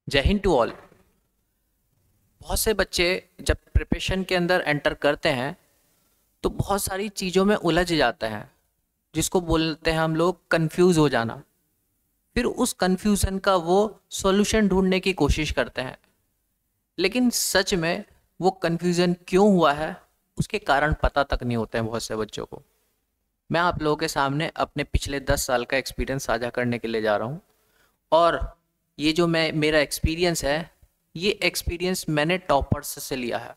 जय Hind to all. बहुत से बच्चे जब प्रिपरेशन के अंदर एंटर करते हैं तो बहुत सारी चीज़ों में उलझ जाते हैं, जिसको बोलते हैं हम लोग कंफ्यूज हो जाना। फिर उस कंफ्यूजन का वो सॉल्यूशन ढूंढने की कोशिश करते हैं, लेकिन सच में वो कंफ्यूजन क्यों हुआ है उसके कारण पता तक नहीं होते हैं बहुत से बच्चों को। मैं आप लोगों के सामने अपने पिछले 10 साल का एक्सपीरियंस साझा करने के लिए जा रहा हूँ। और ये जो मैं मेरा एक्सपीरियंस है, ये एक्सपीरियंस मैंने टॉपर्स से लिया है।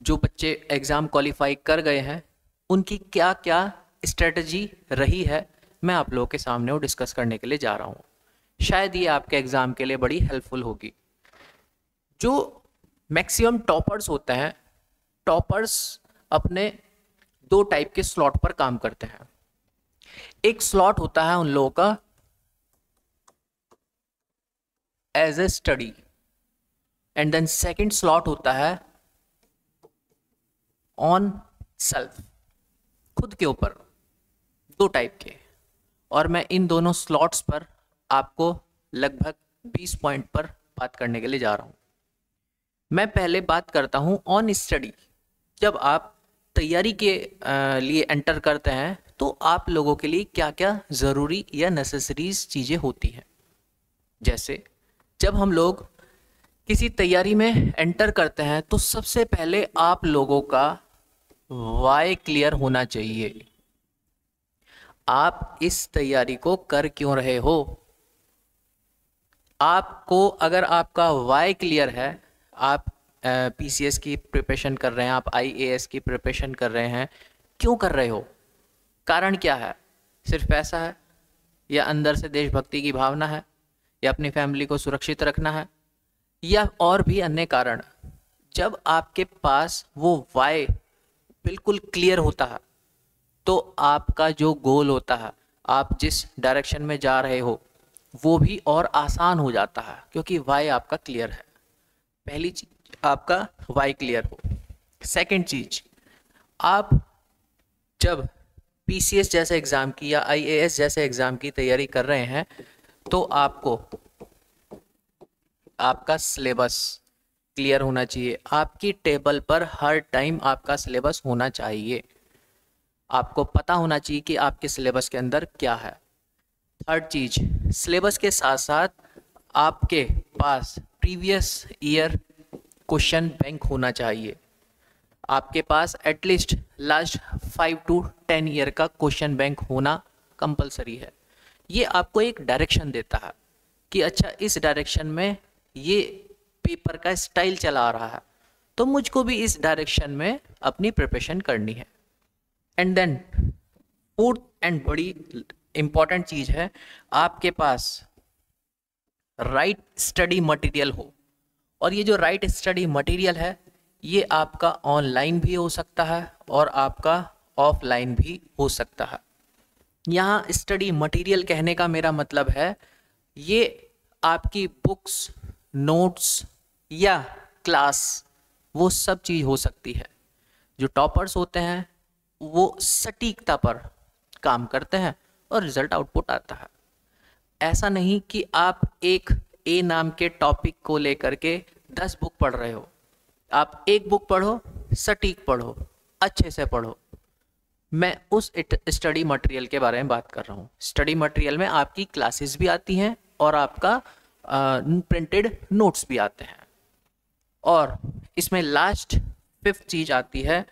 जो बच्चे एग्ज़ाम क्वालिफाई कर गए हैं उनकी क्या क्या स्ट्रेटजी रही है, मैं आप लोगों के सामने वो डिस्कस करने के लिए जा रहा हूँ। शायद ये आपके एग्ज़ाम के लिए बड़ी हेल्पफुल होगी। जो मैक्सिमम टॉपर्स होते हैं, टॉपर्स अपने दो टाइप के स्लॉट पर काम करते हैं। एक स्लॉट होता है उन लोगों का as a study, and then second slot होता है ऑन सेल्फ, खुद के ऊपर। दो टाइप के, और मैं इन दोनों स्लॉट्स पर आपको लगभग 20 पॉइंट पर बात करने के लिए जा रहा हूँ। मैं पहले बात करता हूँ ऑन स्टडी। जब आप तैयारी के लिए एंटर करते हैं तो आप लोगों के लिए क्या क्या ज़रूरी या नेसेसरीज चीज़ें होती हैं। जैसे जब हम लोग किसी तैयारी में एंटर करते हैं तो सबसे पहले आप लोगों का वाई क्लियर होना चाहिए। आप इस तैयारी को कर क्यों रहे हो? आपको अगर आपका वाई क्लियर है, आप पीसीएस की प्रिपरेशन कर रहे हैं, आप आईएएस की प्रिपरेशन कर रहे हैं, क्यों कर रहे हो? कारण क्या है? सिर्फ पैसा है, या अंदर से देशभक्ति की भावना है, या अपनी फैमिली को सुरक्षित रखना है, या और भी अन्य कारण? जब आपके पास वो वाई बिल्कुल क्लियर होता है तो आपका जो गोल होता है, आप जिस डायरेक्शन में जा रहे हो, वो भी और आसान हो जाता है, क्योंकि वाई आपका क्लियर है। पहली चीज, आपका वाई क्लियर हो। सेकंड चीज, आप जब पीसीएस जैसे एग्ज़ाम की या आईएएस जैसे एग्ज़ाम की तैयारी कर रहे हैं तो आपको आपका सिलेबस क्लियर होना चाहिए। आपकी टेबल पर हर टाइम आपका सिलेबस होना चाहिए। आपको पता होना चाहिए कि आपके सिलेबस के अंदर क्या है। थर्ड चीज, सिलेबस के साथ साथ आपके पास प्रीवियस ईयर क्वेश्चन बैंक होना चाहिए। आपके पास एटलीस्ट लास्ट 5 to 10 ईयर का क्वेश्चन बैंक होना कंपलसरी है। ये आपको एक डायरेक्शन देता है कि अच्छा, इस डायरेक्शन में ये पेपर का स्टाइल चला आ रहा है, तो मुझको भी इस डायरेक्शन में अपनी प्रिपरेशन करनी है। एंड देन फोर्थ एंड बड़ी इंपॉर्टेंट चीज है, आपके पास राइट स्टडी मटेरियल हो। और ये जो राइट स्टडी मटेरियल है, ये आपका ऑनलाइन भी हो सकता है और आपका ऑफलाइन भी हो सकता है। यहाँ स्टडी मटेरियल कहने का मेरा मतलब है, ये आपकी बुक्स, नोट्स या क्लास, वो सब चीज़ हो सकती है। जो टॉपर्स होते हैं वो सटीकता पर काम करते हैं और रिजल्ट आउटपुट आता है। ऐसा नहीं कि आप एक ए नाम के टॉपिक को लेकर के 10 बुक पढ़ रहे हो। आप एक बुक पढ़ो, सटीक पढ़ो, अच्छे से पढ़ो। मैं उस स्टडी मटेरियल के बारे में बात कर रहा हूँ। स्टडी मटेरियल में आपकी क्लासेस भी आती हैं और आपका प्रिंटेड नोट्स भी आते हैं। और इसमें लास्ट फिफ्थ चीज आती है,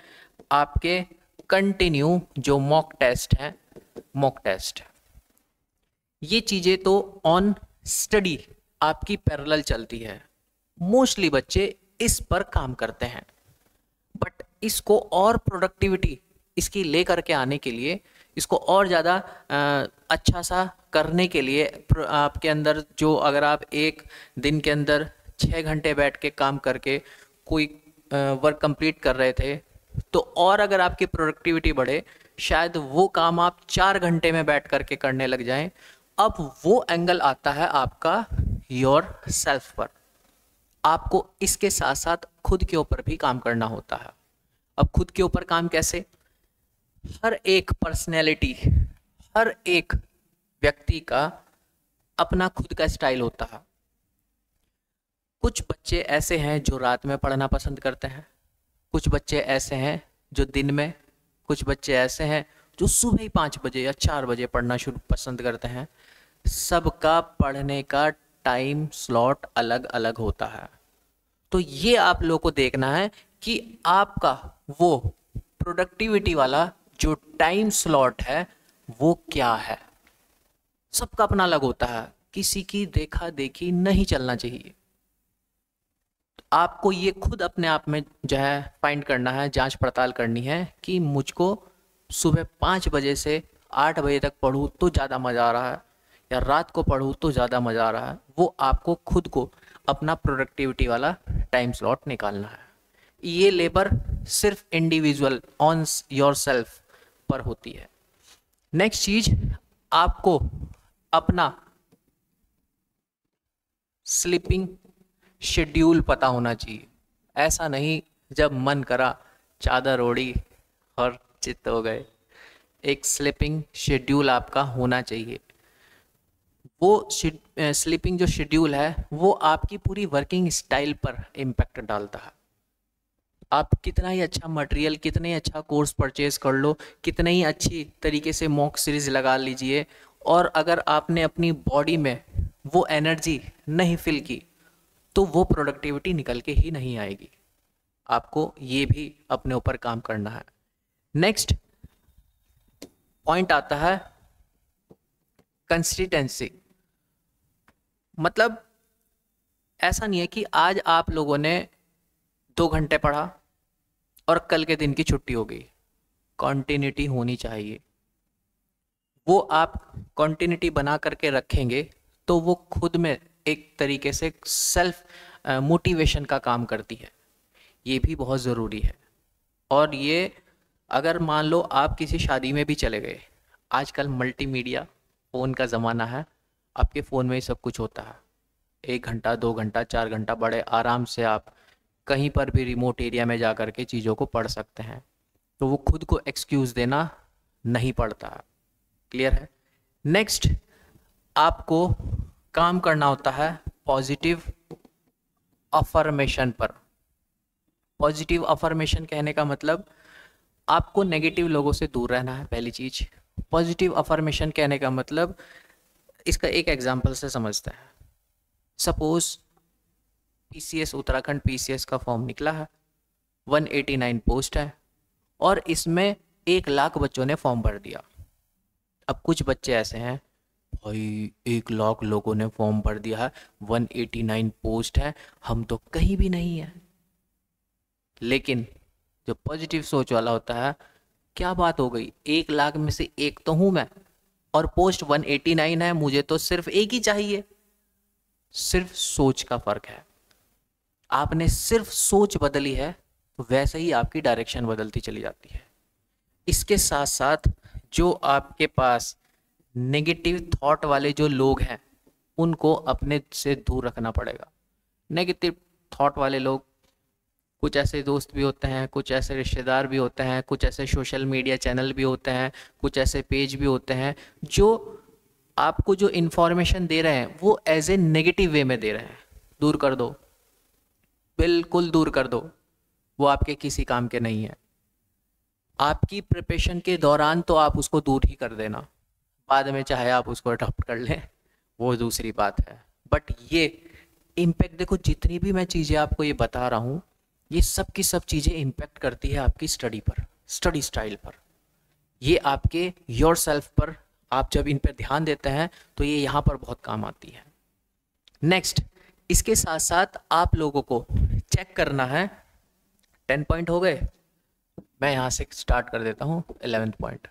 आपके कंटिन्यू जो मॉक टेस्ट हैं, मॉक टेस्ट। ये चीज़ें तो ऑन स्टडी आपकी पैरेलल चलती है। मोस्टली बच्चे इस पर काम करते हैं, बट इसको और प्रोडक्टिविटी इसकी ले करके आने के लिए, इसको और ज़्यादा अच्छा सा करने के लिए, आपके अंदर जो, अगर आप एक दिन के अंदर 6 घंटे बैठ के काम करके कोई वर्क कंप्लीट कर रहे थे, तो और अगर आपकी प्रोडक्टिविटी बढ़े, शायद वो काम आप 4 घंटे में बैठ करके करने लग जाएं। अब वो एंगल आता है आपका योर सेल्फ पर। आपको इसके साथ साथ खुद के ऊपर भी काम करना होता है। अब खुद के ऊपर काम कैसे? हर एक पर्सनैलिटी, हर एक व्यक्ति का अपना खुद का स्टाइल होता है। कुछ बच्चे ऐसे हैं जो रात में पढ़ना पसंद करते हैं, कुछ बच्चे ऐसे हैं जो दिन में, कुछ बच्चे ऐसे हैं जो सुबह ही 5 बजे या 4 बजे पढ़ना शुरू पसंद करते हैं। सबका पढ़ने का टाइम स्लॉट अलग अलग होता है। तो ये आप लोगों को देखना है कि आपका वो प्रोडक्टिविटी वाला जो टाइम स्लॉट है वो क्या है। सबका अपना अलग होता है, किसी की देखा देखी नहीं चलना चाहिए। आपको ये खुद अपने आप में जो है फाइंड करना है, जांच पड़ताल करनी है कि मुझको सुबह 5 बजे से 8 बजे तक पढूं तो ज़्यादा मज़ा आ रहा है या रात को पढूं तो ज़्यादा मज़ा आ रहा है। वो आपको खुद को अपना प्रोडक्टिविटी वाला टाइम स्लॉट निकालना है। ये लेबर सिर्फ इंडिविजुअल ऑन योर सेल्फ पर होती है। नेक्स्ट चीज, आपको अपना स्लीपिंग शेड्यूल पता होना चाहिए। ऐसा नहीं जब मन करा चादर ओढ़ी और चित्त हो गए। एक स्लीपिंग शेड्यूल आपका होना चाहिए। वो स्लीपिंग जो शेड्यूल है वो आपकी पूरी वर्किंग स्टाइल पर इम्पैक्ट डालता है। आप कितना ही अच्छा मटेरियल, कितना ही अच्छा कोर्स परचेज कर लो, कितने ही अच्छी तरीके से मॉक सीरीज लगा लीजिए, और अगर आपने अपनी बॉडी में वो एनर्जी नहीं फिल की तो वो प्रोडक्टिविटी निकल के ही नहीं आएगी। आपको ये भी अपने ऊपर काम करना है। नेक्स्ट पॉइंट आता है कंसिस्टेंसी। मतलब ऐसा नहीं है कि आज आप लोगों ने 2 घंटे पढ़ा और कल के दिन की छुट्टी हो गई। कॉन्टिन्यूटी होनी चाहिए। वो आप कॉन्टिन्यूटी बना करके रखेंगे तो वो खुद में एक तरीके से सेल्फ मोटिवेशन का काम करती है। ये भी बहुत ज़रूरी है। और ये अगर मान लो आप किसी शादी में भी चले गए, आजकल मल्टीमीडिया फ़ोन का ज़माना है, आपके फ़ोन में ही सब कुछ होता है। 1 घंटा 2 घंटा 4 घंटा बड़े आराम से आप कहीं पर भी रिमोट एरिया में जा कर के चीज़ों को पढ़ सकते हैं। तो वो खुद को एक्सक्यूज़ देना नहीं पड़ता। क्लियर है। नेक्स्ट आपको काम करना होता है पॉजिटिव अफर्मेशन पर। पॉजिटिव अफर्मेशन कहने का मतलब आपको नेगेटिव लोगों से दूर रहना है, पहली चीज़। पॉजिटिव अफर्मेशन कहने का मतलब, इसका एक एग्जांपल से समझते हैं। सपोज पीसीएस, उत्तराखंड पीसीएस का फॉर्म निकला है, 189 पोस्ट है और इसमें 1 लाख बच्चों ने फॉर्म भर दिया। अब कुछ बच्चे ऐसे हैं, भाई 1 लाख लोगों ने फॉर्म भर दिया है, 189 पोस्ट है, हम तो कहीं भी नहीं है। लेकिन जो पॉजिटिव सोच वाला होता है, क्या बात हो गई, 1 लाख में से एक तो हूं मैं और पोस्ट 189 है, मुझे तो सिर्फ एक ही चाहिए। सिर्फ सोच का फर्क है। आपने सिर्फ सोच बदली है तो वैसे ही आपकी डायरेक्शन बदलती चली जाती है। इसके साथ साथ जो आपके पास नेगेटिव थॉट वाले जो लोग हैं उनको अपने से दूर रखना पड़ेगा। नेगेटिव थॉट वाले लोग, कुछ ऐसे दोस्त भी होते हैं, कुछ ऐसे रिश्तेदार भी होते हैं, कुछ ऐसे सोशल मीडिया चैनल भी होते हैं, कुछ ऐसे पेज भी होते हैं जो आपको जो इन्फॉर्मेशन दे रहे हैं वो एज ए नेगेटिव वे में दे रहे हैं। दूर कर दो, बिल्कुल दूर कर दो। वो आपके किसी काम के नहीं है। आपकी प्रिपरेशन के दौरान तो आप उसको दूर ही कर देना, बाद में चाहे आप उसको अडॉप्ट कर लें, वो दूसरी बात है। बट ये इम्पैक्ट देखो, जितनी भी मैं चीज़ें आपको ये बता रहा हूँ, ये सब की सब चीज़ें इम्पैक्ट करती है आपकी स्टडी पर, स्टडी स्टाइल पर। ये आपके योर सेल्फ पर आप जब इन पर ध्यान देते हैं तो ये यहाँ पर बहुत काम आती है। नेक्स्ट, इसके साथ साथ आप लोगों को चेक करना है। 10 पॉइंट हो गए, मैं यहाँ से स्टार्ट कर देता हूँ 11th पॉइंट।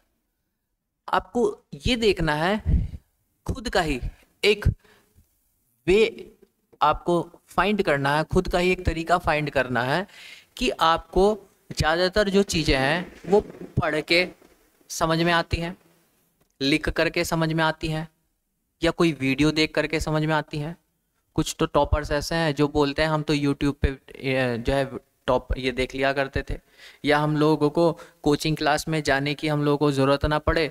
आपको ये देखना है खुद का ही एक वे आपको फाइंड करना है, खुद का ही एक तरीका फाइंड करना है कि आपको ज़्यादातर जो चीज़ें हैं वो पढ़ के समझ में आती हैं, लिख करके समझ में आती हैं, या कोई वीडियो देख करके समझ में आती हैं। कुछ तो टॉपर्स ऐसे हैं जो बोलते हैं हम तो यूट्यूब पे जो है टॉप ये देख लिया करते थे, या हम लोगों को कोचिंग क्लास में जाने की हम लोगों को ज़रूरत ना पड़े,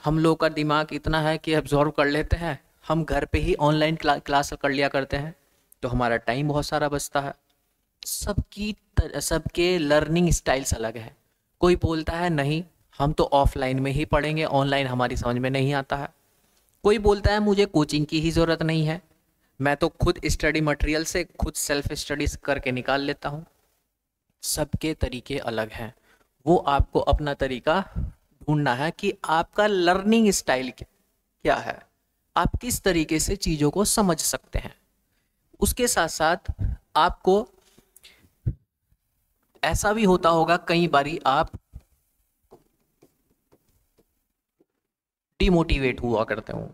हम लोग का दिमाग इतना है कि एब्जॉर्व कर लेते हैं, हम घर पे ही ऑनलाइन क्लास कर लिया करते हैं। तो हमारा टाइम बहुत सारा बचता है। सबके लर्निंग स्टाइल्स अलग है। कोई बोलता है नहीं, हम तो ऑफलाइन में ही पढ़ेंगे, ऑनलाइन हमारी समझ में नहीं आता है। कोई बोलता है मुझे कोचिंग की ही ज़रूरत नहीं है, मैं तो खुद स्टडी मटेरियल से खुद सेल्फ स्टडीज करके निकाल लेता हूँ। सबके तरीके अलग हैं। वो आपको अपना तरीका ढूंढना है कि आपका लर्निंग स्टाइल क्या है, आप किस तरीके से चीज़ों को समझ सकते हैं। उसके साथ साथ आपको ऐसा भी होता होगा कई बारी आप डिमोटिवेट हुआ करते हो,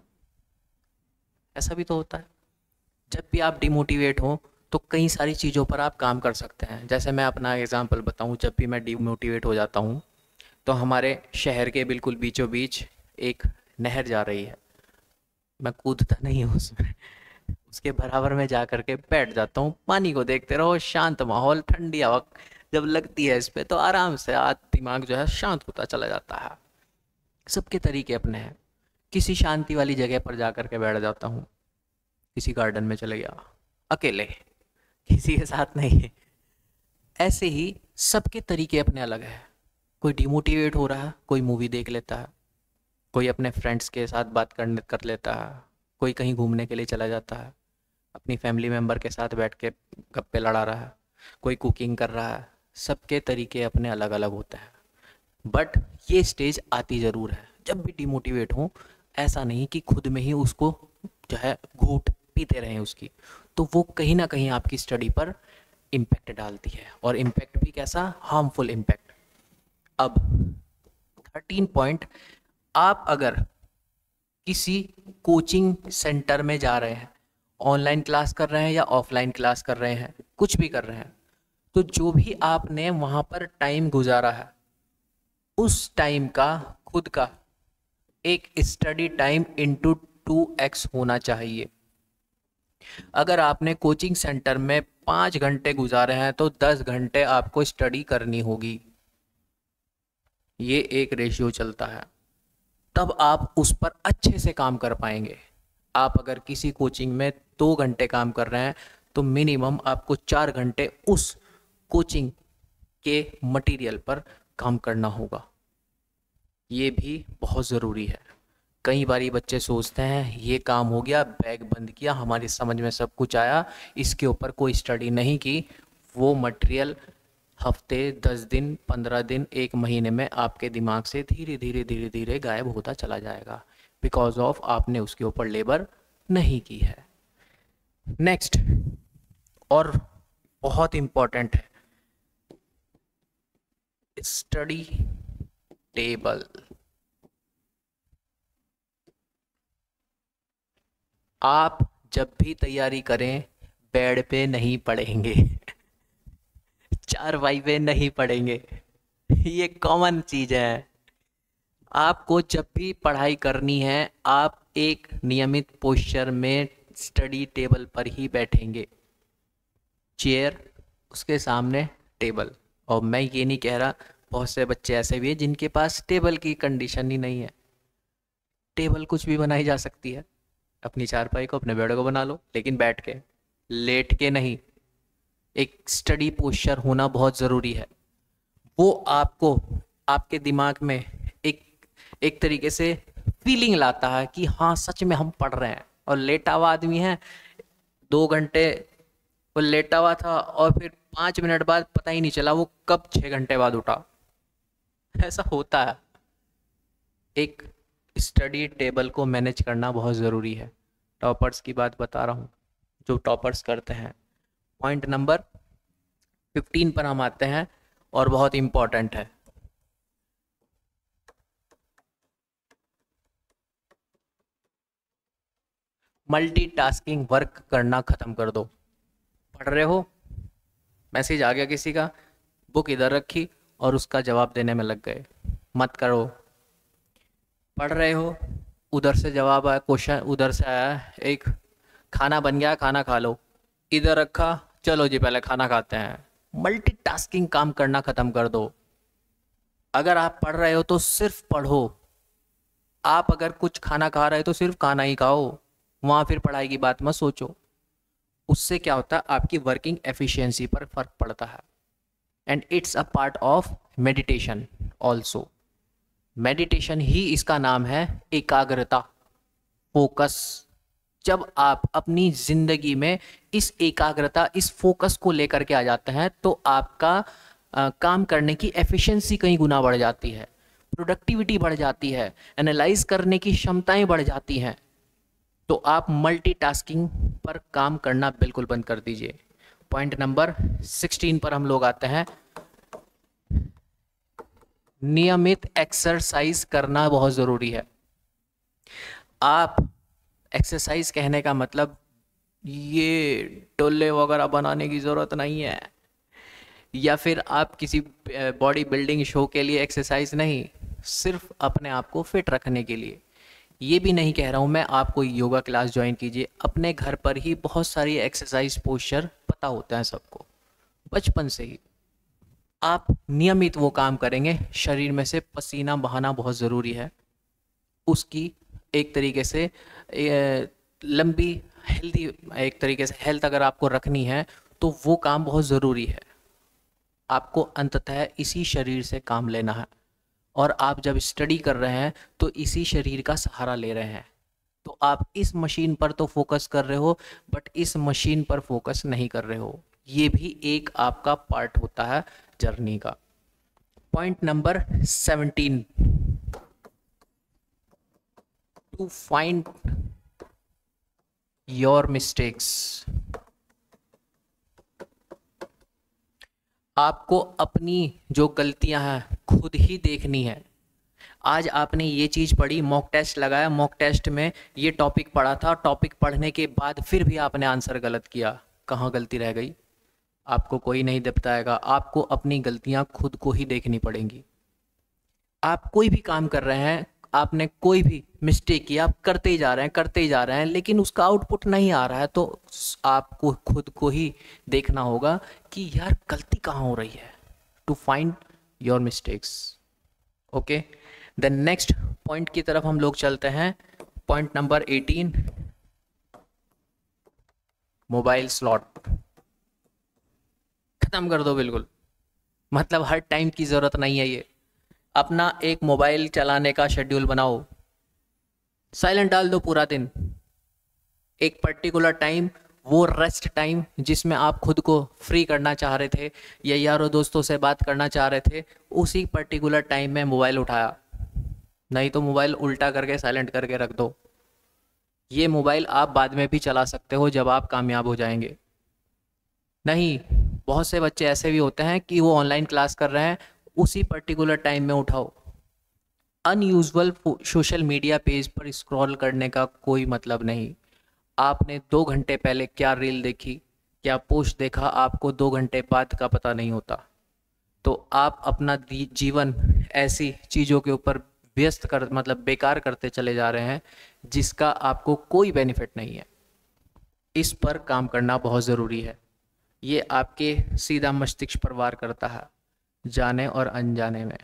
ऐसा भी तो होता है। जब भी आप डिमोटिवेट हो तो कई सारी चीज़ों पर आप काम कर सकते हैं। जैसे मैं अपना एग्जांपल बताऊं, जब भी मैं डिमोटिवेट हो जाता हूं तो हमारे शहर के बिल्कुल बीचों बीच एक नहर जा रही है। मैं कूदता नहीं हूँ उसमें, उसके बराबर में जा करके बैठ जाता हूँ, पानी को देखते रहो, शांत माहौल, ठंडी हवा जब लगती है इस पे तो आराम से दिमाग जो है शांत होता चला जाता है। सबके तरीके अपने हैं। किसी शांति वाली जगह पर जा करके बैठ जाता हूँ, किसी गार्डन में चले गया अकेले, किसी के साथ नहीं। ऐसे ही सबके तरीके अपने अलग है। कोई डिमोटिवेट हो रहा है, कोई मूवी देख लेता है, कोई अपने फ्रेंड्स के साथ बात कर लेता है, कोई कहीं घूमने के लिए चला जाता है, अपनी फैमिली मेम्बर के साथ बैठ के गप्पे लड़ा रहा है, कोई कुकिंग कर रहा है। सबके तरीके अपने अलग अलग होते हैं। बट ये स्टेज आती ज़रूर है जब भी डिमोटिवेट हो। ऐसा नहीं कि खुद में ही उसको जो है घूंट पीते रहें उसकी, तो वो कहीं ना कहीं आपकी स्टडी पर इम्पैक्ट डालती है, और इम्पैक्ट भी कैसा, हार्मफुल इम्पैक्ट। अब 13 पॉइंट, आप अगर किसी कोचिंग सेंटर में जा रहे हैं, ऑनलाइन क्लास कर रहे हैं या ऑफलाइन क्लास कर रहे हैं, कुछ भी कर रहे हैं, तो जो भी आपने वहाँ पर टाइम गुजारा है उस टाइम का खुद का एक स्टडी टाइम इंटू 2x होना चाहिए। अगर आपने कोचिंग सेंटर में 5 घंटे गुजारे हैं तो 10 घंटे आपको स्टडी करनी होगी। ये एक रेशियो चलता है, तब आप उस पर अच्छे से काम कर पाएंगे। आप अगर किसी कोचिंग में 2 घंटे काम कर रहे हैं तो मिनिमम आपको 4 घंटे उस कोचिंग के मटेरियल पर काम करना होगा। ये भी बहुत ज़रूरी है। कई बारी बच्चे सोचते हैं ये काम हो गया, बैग बंद किया, हमारी समझ में सब कुछ आया, इसके ऊपर कोई स्टडी नहीं की। वो मटेरियल हफ्ते, 10 दिन, 15 दिन, 1 महीने में आपके दिमाग से धीरे धीरे धीरे धीरे गायब होता चला जाएगा, बिकॉज ऑफ आपने उसके ऊपर लेबर नहीं की है। नेक्स्ट, और बहुत इम्पॉर्टेंट है, स्टडी टेबल। आप जब भी तैयारी करें बेड पे नहीं पढ़ेंगे, चारपाई पे नहीं पढ़ेंगे, ये कॉमन चीज़ है। आपको जब भी पढ़ाई करनी है आप एक नियमित पोस्चर में स्टडी टेबल पर ही बैठेंगे, चेयर उसके सामने टेबल। और मैं ये नहीं कह रहा, बहुत से बच्चे ऐसे भी हैं जिनके पास टेबल की कंडीशन ही नहीं है। टेबल कुछ भी बनाई जा सकती है, अपनी चारपाई को, अपने बेड को बना लो, लेकिन बैठ के, लेट के नहीं। एक स्टडी पोस्चर होना बहुत ज़रूरी है। वो आपको आपके दिमाग में एक तरीके से फीलिंग लाता है कि हाँ सच में हम पढ़ रहे हैं। और लेटा हुआ आदमी है, 2 घंटे वो लेटा हुआ था और फिर 5 मिनट बाद पता ही नहीं चला वो कब 6 घंटे बाद उठा, ऐसा होता है। एक स्टडी टेबल को मैनेज करना बहुत ज़रूरी है। टॉपर्स की बात बता रहा हूँ, जो टॉपर्स करते हैं। पॉइंट नंबर 15 पर हम आते हैं, और बहुत इम्पॉर्टेंट है। मल्टीटास्किंग वर्क करना ख़त्म कर दो। पढ़ रहे हो, मैसेज आ गया किसी का, बुक इधर रखी और उसका जवाब देने में लग गए, मत करो। पढ़ रहे हो, उधर से जवाब आया, क्वेश्चन उधर से आया, एक खाना बन गया, खाना खा लो, इधर रखा, चलो जी पहले खाना खाते हैं। मल्टीटास्किंग काम करना ख़त्म कर दो। अगर आप पढ़ रहे हो तो सिर्फ पढ़ो। आप अगर कुछ खाना खा रहे हो तो सिर्फ खाना ही खाओ, वहाँ फिर पढ़ाई की बात मत सोचो। उससे क्या होता है, आपकी वर्किंग एफिशिएंसी पर फर्क पड़ता है। And it's a part of meditation also. Meditation ही इसका नाम है, एकाग्रता, फोकस। जब आप अपनी जिंदगी में इस एकाग्रता, इस फोकस को लेकर के आ जाते हैं तो आपका काम करने की एफिशिएंसी कई गुना बढ़ जाती है, प्रोडक्टिविटी बढ़ जाती है, एनालाइज करने की क्षमताएं बढ़ जाती हैं। तो आप मल्टीटास्किंग पर काम करना बिल्कुल बंद कर दीजिए। पॉइंट नंबर 16 पर हम लोग आते हैं। नियमित एक्सरसाइज करना बहुत ज़रूरी है। आप एक्सरसाइज कहने का मतलब ये टोले वगैरह बनाने की ज़रूरत नहीं है, या फिर आप किसी बॉडी बिल्डिंग शो के लिए एक्सरसाइज नहीं, सिर्फ अपने आप को फिट रखने के लिए। ये भी नहीं कह रहा हूँ मैं आपको योगा क्लास ज्वाइन कीजिए, अपने घर पर ही बहुत सारी एक्सरसाइज पोस्चर पता होता है सबको बचपन से ही। आप नियमित वो काम करेंगे, शरीर में से पसीना बहाना बहुत ज़रूरी है। उसकी एक तरीके से लंबी हेल्दी, एक तरीके से हेल्थ अगर आपको रखनी है तो वो काम बहुत ज़रूरी है। आपको अंततः इसी शरीर से काम लेना है, और आप जब स्टडी कर रहे हैं तो इसी शरीर का सहारा ले रहे हैं। तो आप इस मशीन पर तो फोकस कर रहे हो, बट इस मशीन पर फोकस नहीं कर रहे हो। ये भी एक आपका पार्ट होता है जर्नी का। Point number 17, to find your mistakes. आपको अपनी जो गलतियां हैं खुद ही देखनी है। आज आपने ये चीज़ पढ़ी, मॉक टेस्ट लगाया, मॉक टेस्ट में ये टॉपिक पढ़ा था, टॉपिक पढ़ने के बाद फिर भी आपने आंसर गलत किया, कहाँ गलती रह गई? आपको कोई नहीं बताएगा, आपको अपनी गलतियां खुद को ही देखनी पड़ेंगी। आप कोई भी काम कर रहे हैं, आपने कोई भी मिस्टेक किया, आप करते ही जा रहे हैं, करते ही जा रहे हैं, लेकिन उसका आउटपुट नहीं आ रहा है, तो आपको खुद को ही देखना होगा कि यार गलती कहाँ हो रही है। To find your mistakes. Okay, the next point की तरफ हम लोग चलते हैं। पॉइंट नंबर 18, मोबाइल स्लॉट खत्म कर दो बिल्कुल। मतलब हर टाइम की ज़रूरत नहीं है ये। अपना एक मोबाइल चलाने का शेड्यूल बनाओ, साइलेंट डाल दो पूरा दिन। एक पर्टिकुलर टाइम, वो रेस्ट टाइम जिसमें आप खुद को फ्री करना चाह रहे थे या यारों दोस्तों से बात करना चाह रहे थे, उसी पर्टिकुलर टाइम में मोबाइल उठाया। नहीं तो मोबाइल उल्टा करके साइलेंट करके रख दो। ये मोबाइल आप बाद में भी चला सकते हो जब आप कामयाब हो जाएंगे। नहीं, बहुत से बच्चे ऐसे भी होते हैं कि वो ऑनलाइन क्लास कर रहे हैं, उसी पर्टिकुलर टाइम में उठाओ। अनयूजुअल सोशल मीडिया पेज पर स्क्रॉल करने का कोई मतलब नहीं। आपने 2 घंटे पहले क्या रील देखी, क्या पोस्ट देखा, आपको 2 घंटे बाद का पता नहीं होता। तो आप अपना जीवन ऐसी चीज़ों के ऊपर व्यस्त कर, मतलब बेकार करते चले जा रहे हैं जिसका आपको कोई बेनिफिट नहीं है। इस पर काम करना बहुत ज़रूरी है। ये आपके सीधा मस्तिष्क पर वार करता है, जाने और अनजाने में।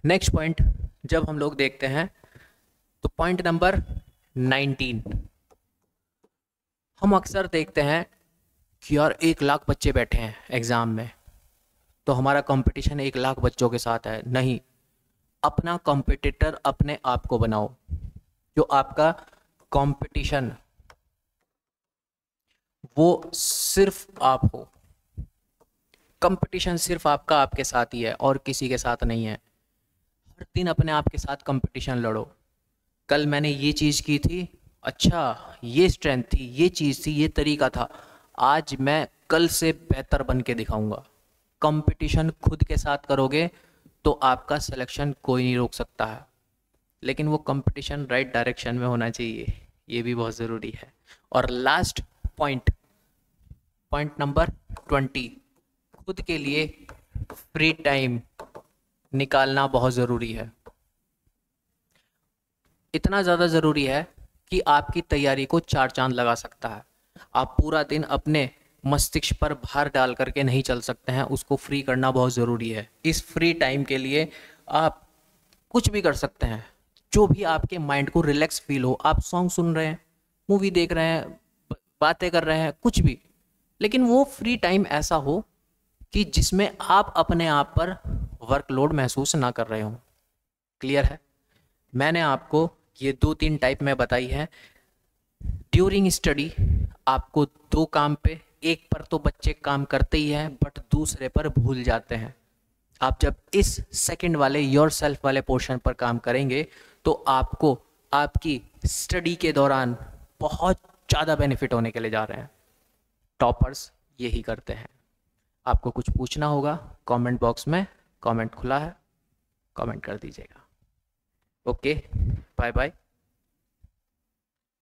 नेक्स्ट पॉइंट जब हम लोग देखते हैं तो पॉइंट नंबर 19, हम अक्सर देखते हैं कि यार 1 लाख बच्चे बैठे हैं एग्ज़ाम में, तो हमारा कंपटीशन 1 लाख बच्चों के साथ है। नहीं, अपना कॉम्पिटिटर अपने आप को बनाओ। जो आपका कंपटीशन वो सिर्फ आप हो। कंपटीशन सिर्फ आपका आपके साथ ही है और किसी के साथ नहीं है। हर दिन अपने आप के साथ कंपटीशन लड़ो। कल मैंने ये चीज़ की थी, अच्छा ये स्ट्रेंथ थी, ये चीज़ थी, ये तरीका था, आज मैं कल से बेहतर बन के दिखाऊंगा। कंपटीशन खुद के साथ करोगे तो आपका सिलेक्शन कोई नहीं रोक सकता है, लेकिन वो कंपटीशन राइट डायरेक्शन में होना चाहिए, ये भी बहुत ज़रूरी है। और लास्ट पॉइंट, पॉइंट नंबर 20, खुद के लिए फ्री टाइम निकालना बहुत ज़रूरी है। इतना ज़्यादा ज़रूरी है कि आपकी तैयारी को 4 चांद लगा सकता है। आप पूरा दिन अपने मस्तिष्क पर भार डाल करके नहीं चल सकते हैं, उसको फ्री करना बहुत ज़रूरी है। इस फ्री टाइम के लिए आप कुछ भी कर सकते हैं, जो भी आपके माइंड को रिलैक्स फील हो। आप सॉन्ग सुन रहे हैं, मूवी देख रहे हैं, बातें कर रहे हैं, कुछ भी, लेकिन वो फ्री टाइम ऐसा हो कि जिसमें आप अपने आप पर वर्कलोड महसूस ना कर रहे हो। क्लियर है? मैंने आपको ये 2-3 टाइप में बताई है। ड्यूरिंग स्टडी आपको 2 काम पे, एक पर तो बच्चे काम करते ही हैं बट दूसरे पर भूल जाते हैं। आप जब इस सेकंड वाले योर सेल्फ वाले पोर्शन पर काम करेंगे तो आपको आपकी स्टडी के दौरान बहुत ज़्यादा बेनिफिट होने के लिए जा रहे हैं। टॉपर्स यही करते हैं। आपको कुछ पूछना होगा कमेंट बॉक्स में, कमेंट खुला है, कमेंट कर दीजिएगा। Okay, bye bye.